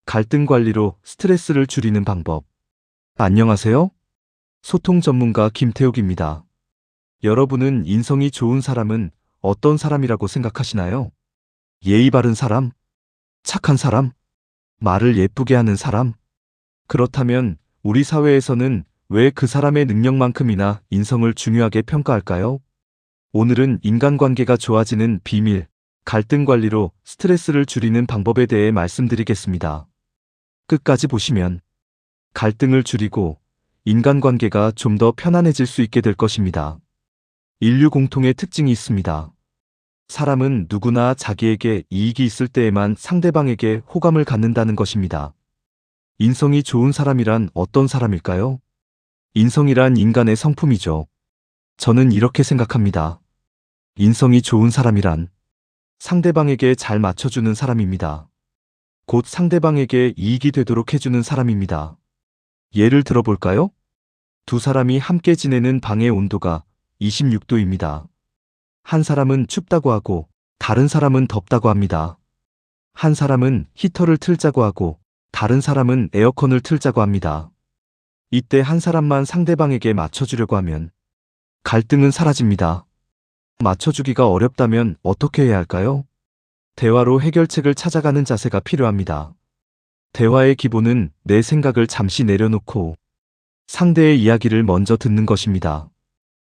갈등 관리로 스트레스를 줄이는 방법. 안녕하세요. 소통 전문가 김태욱입니다. 여러분은 인성이 좋은 사람은 어떤 사람이라고 생각하시나요? 예의 바른 사람? 착한 사람? 말을 예쁘게 하는 사람? 그렇다면 우리 사회에서는 왜 그 사람의 능력만큼이나 인성을 중요하게 평가할까요? 오늘은 인간관계가 좋아지는 비밀, 갈등 관리로 스트레스를 줄이는 방법에 대해 말씀드리겠습니다. 끝까지 보시면 갈등을 줄이고 인간관계가 좀 더 편안해질 수 있게 될 것입니다. 인류 공통의 특징이 있습니다. 사람은 누구나 자기에게 이익이 있을 때에만 상대방에게 호감을 갖는다는 것입니다. 인성이 좋은 사람이란 어떤 사람일까요? 인성이란 인간의 성품이죠. 저는 이렇게 생각합니다. 인성이 좋은 사람이란 상대방에게 잘 맞춰주는 사람입니다. 곧 상대방에게 이익이 되도록 해주는 사람입니다. 예를 들어볼까요? 두 사람이 함께 지내는 방의 온도가 26도입니다. 한 사람은 춥다고 하고 다른 사람은 덥다고 합니다. 한 사람은 히터를 틀자고 하고 다른 사람은 에어컨을 틀자고 합니다. 이때 한 사람만 상대방에게 맞춰주려고 하면 갈등은 사라집니다. 맞춰주기가 어렵다면 어떻게 해야 할까요? 대화로 해결책을 찾아가는 자세가 필요합니다. 대화의 기본은 내 생각을 잠시 내려놓고 상대의 이야기를 먼저 듣는 것입니다.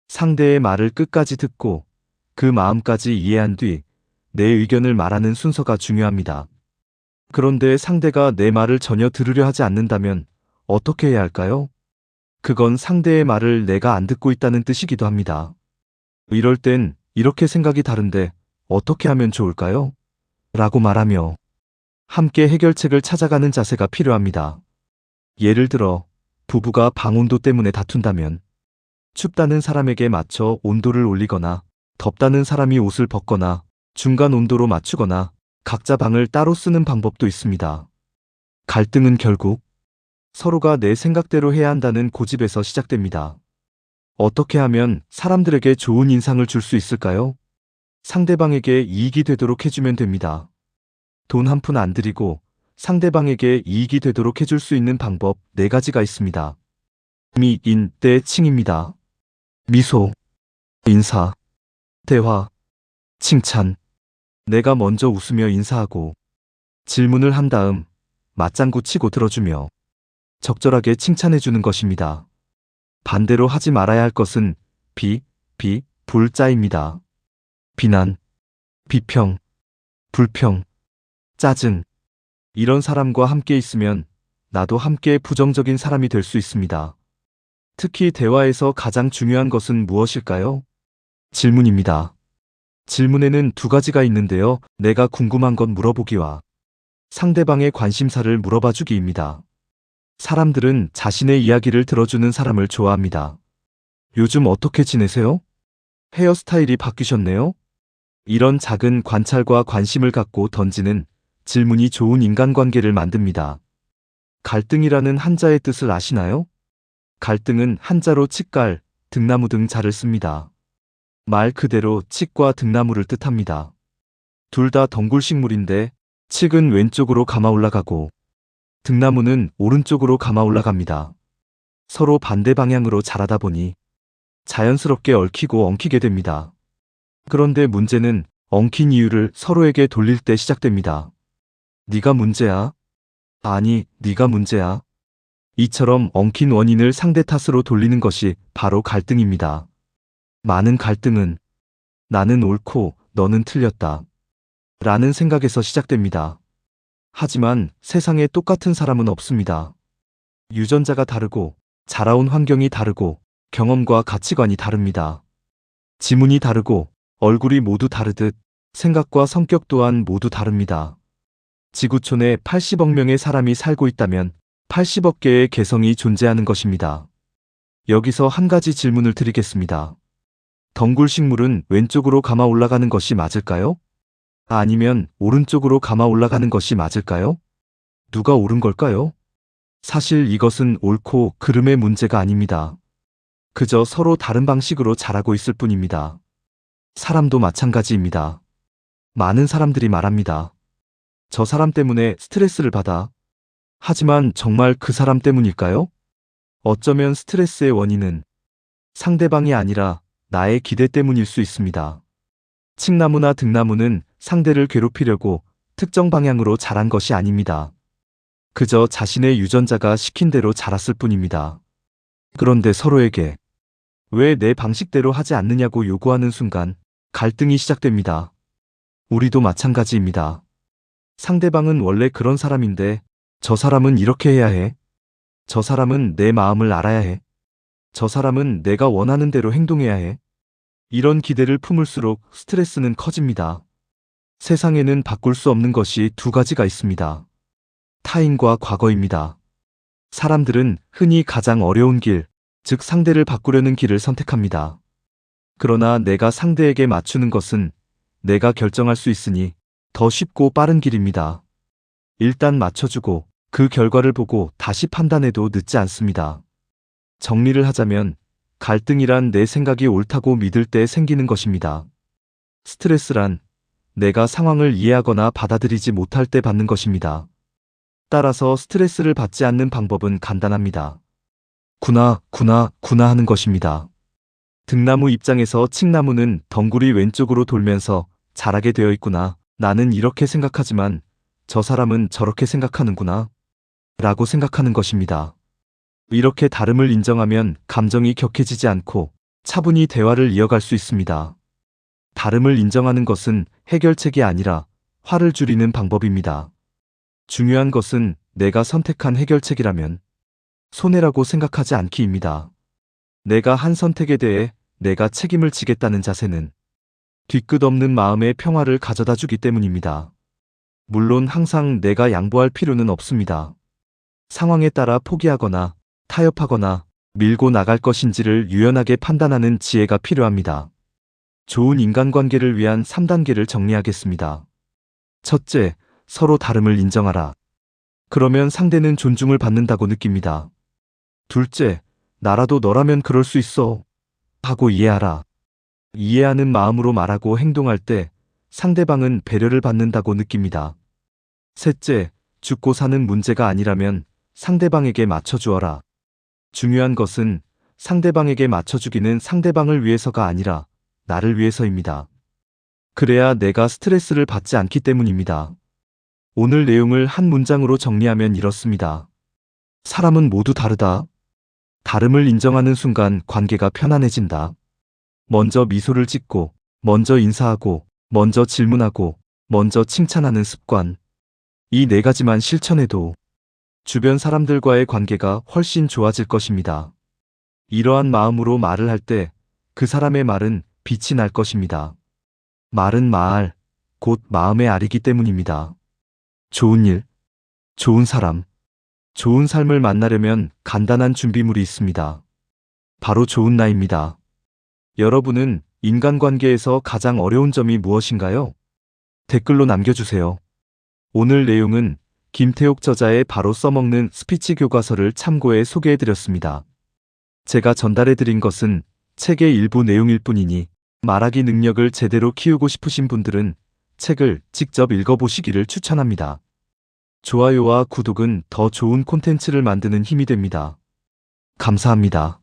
상대의 말을 끝까지 듣고 그 마음까지 이해한 뒤 내 의견을 말하는 순서가 중요합니다. 그런데 상대가 내 말을 전혀 들으려 하지 않는다면 어떻게 해야 할까요? 그건 상대의 말을 내가 안 듣고 있다는 뜻이기도 합니다. 이럴 땐 이렇게 생각이 다른데 어떻게 하면 좋을까요? 라고 말하며 함께 해결책을 찾아가는 자세가 필요합니다. 예를 들어 부부가 방 온도 때문에 다툰다면 춥다는 사람에게 맞춰 온도를 올리거나 덥다는 사람이 옷을 벗거나 중간 온도로 맞추거나 각자 방을 따로 쓰는 방법도 있습니다. 갈등은 결국 서로가 내 생각대로 해야 한다는 고집에서 시작됩니다. 어떻게 하면 사람들에게 좋은 인상을 줄 수 있을까요? 상대방에게 이익이 되도록 해주면 됩니다. 돈 한 푼 안 들이고 상대방에게 이익이 되도록 해줄 수 있는 방법 4가지가 있습니다. 미, 인, 때, 칭입니다. 미소, 인사, 대화, 칭찬. 내가 먼저 웃으며 인사하고 질문을 한 다음 맞장구 치고 들어주며 적절하게 칭찬해주는 것입니다. 반대로 하지 말아야 할 것은 불자입니다. 비난, 비평, 불평, 짜증. 이런 사람과 함께 있으면 나도 함께 부정적인 사람이 될 수 있습니다. 특히 대화에서 가장 중요한 것은 무엇일까요? 질문입니다. 질문에는 2가지가 있는데요. 내가 궁금한 건 물어보기와 상대방의 관심사를 물어봐 주기입니다. 사람들은 자신의 이야기를 들어주는 사람을 좋아합니다. 요즘 어떻게 지내세요? 헤어스타일이 바뀌셨네요? 이런 작은 관찰과 관심을 갖고 던지는 질문이 좋은 인간관계를 만듭니다. 갈등이라는 한자의 뜻을 아시나요? 갈등은 한자로 칡갈, 등나무 등 자를 씁니다. 말 그대로 칡과 등나무를 뜻합니다. 둘 다 덩굴식물인데 칡은 왼쪽으로 감아 올라가고 등나무는 오른쪽으로 감아 올라갑니다. 서로 반대 방향으로 자라다 보니 자연스럽게 얽히고 엉키게 됩니다. 그런데 문제는 엉킨 이유를 서로에게 돌릴 때 시작됩니다. 네가 문제야? 아니, 네가 문제야? 이처럼 엉킨 원인을 상대 탓으로 돌리는 것이 바로 갈등입니다. 많은 갈등은 나는 옳고 너는 틀렸다 라는 생각에서 시작됩니다. 하지만 세상에 똑같은 사람은 없습니다. 유전자가 다르고 자라온 환경이 다르고 경험과 가치관이 다릅니다. 지문이 다르고 얼굴이 모두 다르듯 생각과 성격 또한 모두 다릅니다. 지구촌에 80억 명의 사람이 살고 있다면 80억 개의 개성이 존재하는 것입니다. 여기서 한 가지 질문을 드리겠습니다. 덩굴식물은 왼쪽으로 감아 올라가는 것이 맞을까요? 아니면 오른쪽으로 감아 올라가는 것이 맞을까요? 누가 옳은 걸까요? 사실 이것은 옳고 그름의 문제가 아닙니다. 그저 서로 다른 방식으로 자라고 있을 뿐입니다. 사람도 마찬가지입니다. 많은 사람들이 말합니다. 저 사람 때문에 스트레스를 받아. 하지만 정말 그 사람 때문일까요? 어쩌면 스트레스의 원인은 상대방이 아니라 나의 기대 때문일 수 있습니다. 칡나무나 등나무는 상대를 괴롭히려고 특정 방향으로 자란 것이 아닙니다. 그저 자신의 유전자가 시킨 대로 자랐을 뿐입니다. 그런데 서로에게 왜 내 방식대로 하지 않느냐고 요구하는 순간 갈등이 시작됩니다. 우리도 마찬가지입니다. 상대방은 원래 그런 사람인데 저 사람은 이렇게 해야 해. 저 사람은 내 마음을 알아야 해. 저 사람은 내가 원하는 대로 행동해야 해. 이런 기대를 품을수록 스트레스는 커집니다. 세상에는 바꿀 수 없는 것이 두 가지가 있습니다. 타인과 과거입니다. 사람들은 흔히 가장 어려운 길, 즉 상대를 바꾸려는 길을 선택합니다. 그러나 내가 상대에게 맞추는 것은 내가 결정할 수 있으니 더 쉽고 빠른 길입니다. 일단 맞춰주고 그 결과를 보고 다시 판단해도 늦지 않습니다. 정리를 하자면 갈등이란 내 생각이 옳다고 믿을 때 생기는 것입니다. 스트레스란 내가 상황을 이해하거나 받아들이지 못할 때 받는 것입니다. 따라서 스트레스를 받지 않는 방법은 간단합니다. 구나 하는 것입니다. 등나무 입장에서 칡나무는 덩굴이 왼쪽으로 돌면서 자라게 되어 있구나. 나는 이렇게 생각하지만 저 사람은 저렇게 생각하는구나. 라고 생각하는 것입니다. 이렇게 다름을 인정하면 감정이 격해지지 않고 차분히 대화를 이어갈 수 있습니다. 다름을 인정하는 것은 해결책이 아니라 화를 줄이는 방법입니다. 중요한 것은 내가 선택한 해결책이라면 손해라고 생각하지 않기입니다. 내가 한 선택에 대해 내가 책임을 지겠다는 자세는 뒤끝 없는 마음의 평화를 가져다 주기 때문입니다. 물론 항상 내가 양보할 필요는 없습니다. 상황에 따라 포기하거나 타협하거나 밀고 나갈 것인지를 유연하게 판단하는 지혜가 필요합니다. 좋은 인간관계를 위한 3단계를 정리하겠습니다. 첫째, 서로 다름을 인정하라. 그러면 상대는 존중을 받는다고 느낍니다. 둘째, 나라도 너라면 그럴 수 있어. 하고 이해하라. 이해하는 마음으로 말하고 행동할 때 상대방은 배려를 받는다고 느낍니다. 셋째, 죽고 사는 문제가 아니라면 상대방에게 맞춰주어라. 중요한 것은 상대방에게 맞춰주기는 상대방을 위해서가 아니라 나를 위해서입니다. 그래야 내가 스트레스를 받지 않기 때문입니다. 오늘 내용을 한 문장으로 정리하면 이렇습니다. 사람은 모두 다르다. 다름을 인정하는 순간 관계가 편안해진다. 먼저 미소를 짓고, 먼저 인사하고, 먼저 질문하고, 먼저 칭찬하는 습관. 이 4가지만 실천해도 주변 사람들과의 관계가 훨씬 좋아질 것입니다. 이러한 마음으로 말을 할 때 그 사람의 말은 빛이 날 것입니다. 말은 마알, 곧 마음의 알이기 때문입니다. 좋은 일, 좋은 사람, 좋은 삶을 만나려면 간단한 준비물이 있습니다. 바로 좋은 나입니다. 여러분은 인간관계에서 가장 어려운 점이 무엇인가요? 댓글로 남겨주세요. 오늘 내용은 김태옥 저자의 바로 써먹는 스피치 교과서를 참고해 소개해드렸습니다. 제가 전달해드린 것은 책의 일부 내용일 뿐이니 말하기 능력을 제대로 키우고 싶으신 분들은 책을 직접 읽어보시기를 추천합니다. 좋아요와 구독은 더 좋은 콘텐츠를 만드는 힘이 됩니다. 감사합니다.